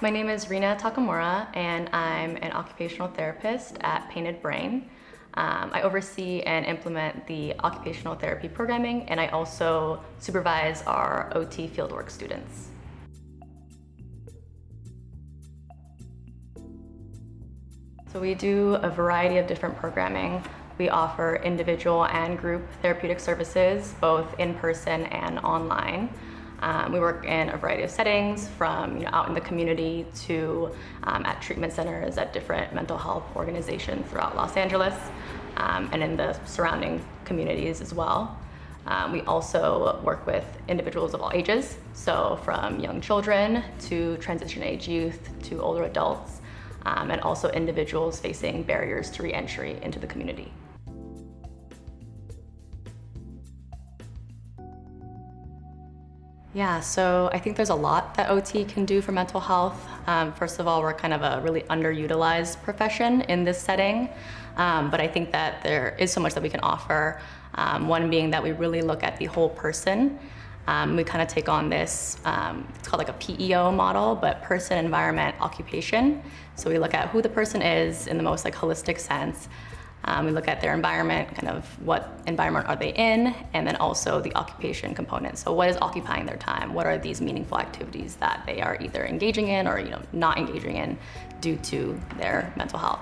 My name is Reena Takamora, and I'm an occupational therapist at Painted Brain. I oversee and implement the occupational therapy programming, and I also supervise our OT fieldwork students. So we do a variety of different programming. We offer individual and group therapeutic services, both in person and online. We work in a variety of settings, from out in the community to at treatment centers at different mental health organizations throughout Los Angeles and in the surrounding communities as well. We also work with individuals of all ages, so from young children to transition age youth to older adults, and also individuals facing barriers to re-entry into the community. Yeah, so I think there's a lot that OT can do for mental health. First of all, we're kind of a really underutilized profession in this setting, but I think that there is so much that we can offer. One being that we really look at the whole person. We kind of take on this, it's called like a PEO model, but person, environment, occupation. So we look at who the person is in the most like holistic sense. We look at their environment, kind of what environment are they in, and then also the occupation component. So what is occupying their time? What are these meaningful activities that they are either engaging in or not engaging in due to their mental health?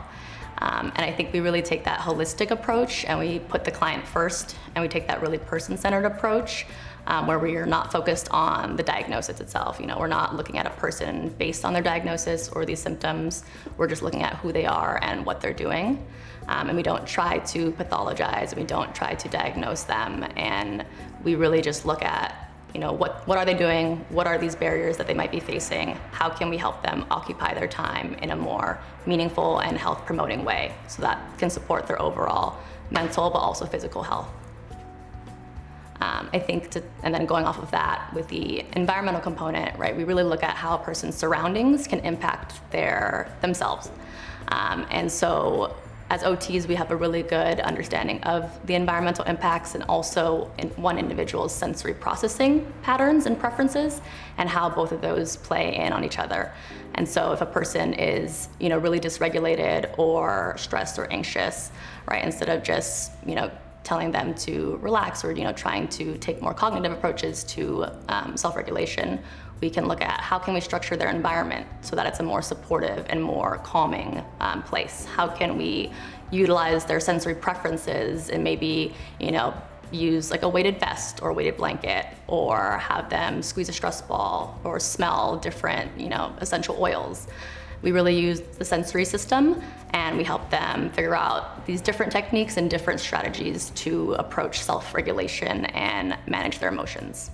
And I think we really take that holistic approach and we put the client first, and we take that really person-centered approach where we are not focused on the diagnosis itself. We're not looking at a person based on their diagnosis or these symptoms. We're just looking at who they are and what they're doing. And we don't try to pathologize, and we don't try to diagnose them. And we really just look at, what are they doing? What are these barriers that they might be facing? How can we help them occupy their time in a more meaningful and health promoting way so that can support their overall mental but also physical health? I think, and then going off of that with the environmental component, right? We really look at how a person's surroundings can impact themselves. And so as OTs, we have a really good understanding of the environmental impacts and also in one individual's sensory processing patterns and preferences and how both of those play in on each other. And so if a person is, really dysregulated or stressed or anxious, right, instead of just, telling them to relax or, trying to take more cognitive approaches to self-regulation, we can look at how can we structure their environment so that it's a more supportive and more calming place. How can we utilize their sensory preferences and maybe, use like a weighted vest or a weighted blanket, or have them squeeze a stress ball or smell different, essential oils. We really use the sensory system, and we help them figure out these different techniques and different strategies to approach self-regulation and manage their emotions.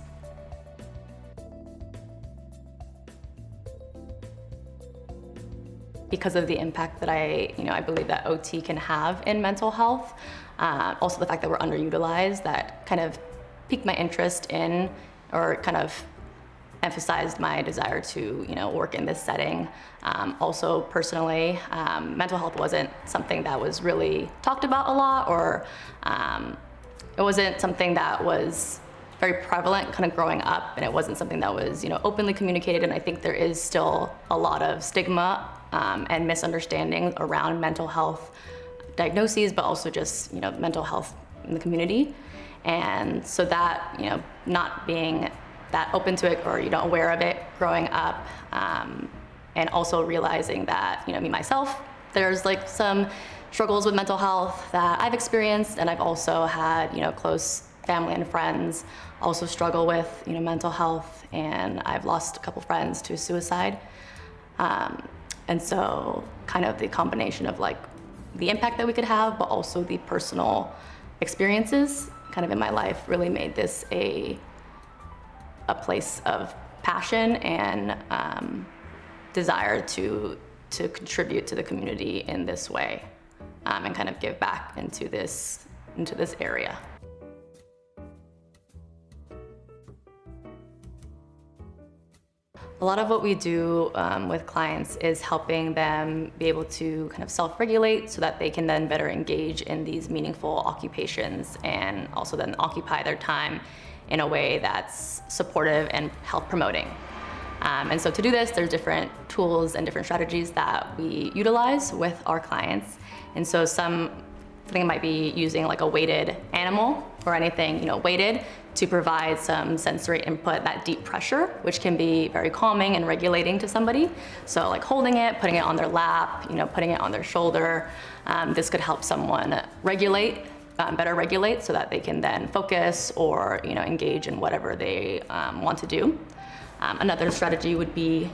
Because of the impact that I believe that OT can have in mental health, also the fact that we're underutilized, that kind of piqued my interest in, or kind of emphasized my desire to work in this setting. Also personally, mental health wasn't something that was really talked about a lot, or it wasn't something that was very prevalent kind of growing up, and it wasn't something that was openly communicated. And I think there is still a lot of stigma and misunderstanding around mental health diagnoses, but also just mental health in the community. And so that not being that open to it or aware of it growing up, and also realizing that me myself, there's like some struggles with mental health that I've experienced, and I've also had close family and friends also struggle with mental health, and I've lost a couple friends to suicide. And so kind of the combination of like the impact that we could have, but also the personal experiences kind of in my life really made this a place of passion and desire to contribute to the community in this way, and kind of give back into this area. A lot of what we do with clients is helping them be able to kind of self-regulate so that they can then better engage in these meaningful occupations, and also then occupy their time in a way that's supportive and health promoting. And so to do this, there's different tools and different strategies that we utilize with our clients. And so something might be using like a weighted animal or anything, weighted to provide some sensory input, that deep pressure, which can be very calming and regulating to somebody. So like holding it, putting it on their lap, putting it on their shoulder. This could help someone regulate, better regulate, so that they can then focus or engage in whatever they want to do. Another strategy would be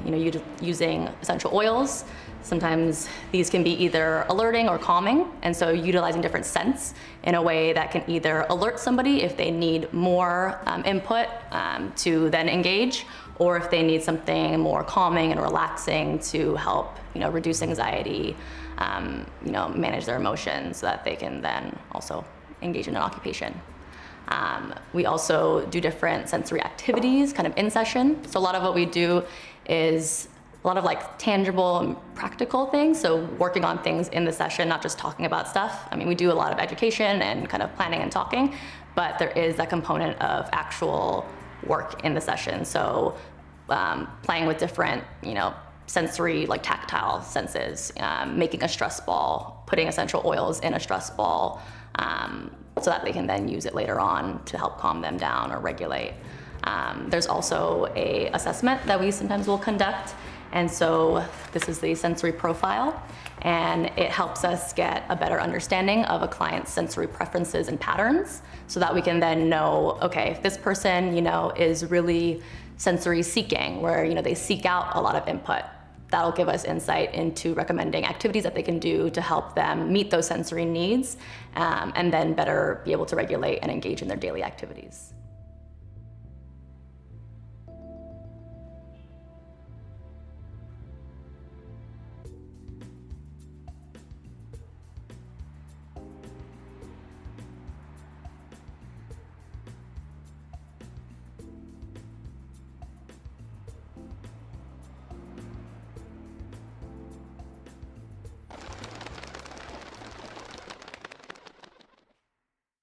using essential oils. Sometimes these can be either alerting or calming, and so utilizing different scents in a way that can either alert somebody if they need more input to then engage, or if they need something more calming and relaxing to help reduce anxiety, manage their emotions, so that they can then also engage in an occupation. We also do different sensory activities kind of in session. So a lot of what we do is a lot of like tangible and practical things. So working on things in the session, not just talking about stuff. I mean, we do a lot of education and kind of planning and talking, but there is that component of actual work in the session. So playing with different, sensory, like tactile senses, making a stress ball, putting essential oils in a stress ball, so that they can then use it later on to help calm them down or regulate. There's also a assessment that we sometimes will conduct. And so this is the sensory profile, and it helps us get a better understanding of a client's sensory preferences and patterns, so that we can then know, okay, if this person, is really sensory seeking, where, they seek out a lot of input, that'll give us insight into recommending activities that they can do to help them meet those sensory needs, and then better be able to regulate and engage in their daily activities.